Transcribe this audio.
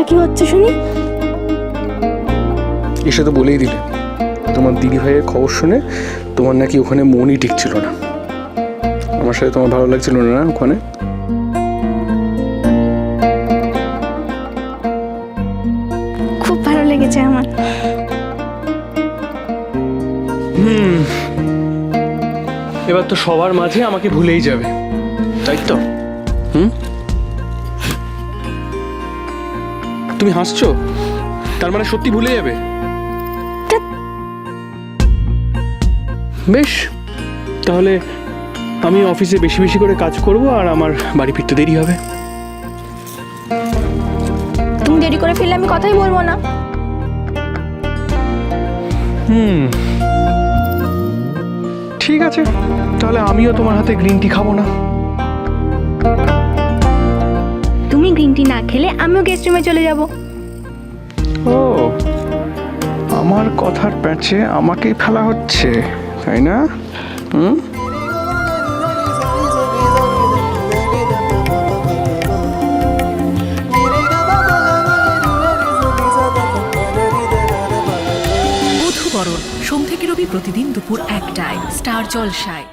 কি হচ্ছে শুনি? এসে তো বলেই দিলে তোমার দিদি ভাইয়ের খবর শুনে তোমার নাকি ওখানে মনই টিকছিল না। আমার সাথে তোমার ভালো লাগছিল না ওখানে? খুব ভালো লেগেছে আমার। এবার তো সবার মাঝে আমাকে ভুলেই যাবে, তাই তো? তুমি হাসছো, তার মানে সত্যি ভুলে যাবে? বেশ, তাহলে আমি অফিসে বেশি বেশি করে কাজ করব আর আমার বাড়ি ফিরতে দেরি হবে। তুমি দেরি করে ফিরলে আমি কথাই বলবো না। ঠিক আছে, তাহলে আমিও তোমার হাতে গ্রিন টি খাবো না। তুমি গ্রিন টি না খেলে আমিও গেস্ট রুমে চলে যাব। ও, আমার কথার প্যাচে আমাকেই ফেলা হচ্ছে, তাই না? বধূবরণ সোম থেকে রবি প্রতিদিন দুপুর 1টায় স্টার জলসায়।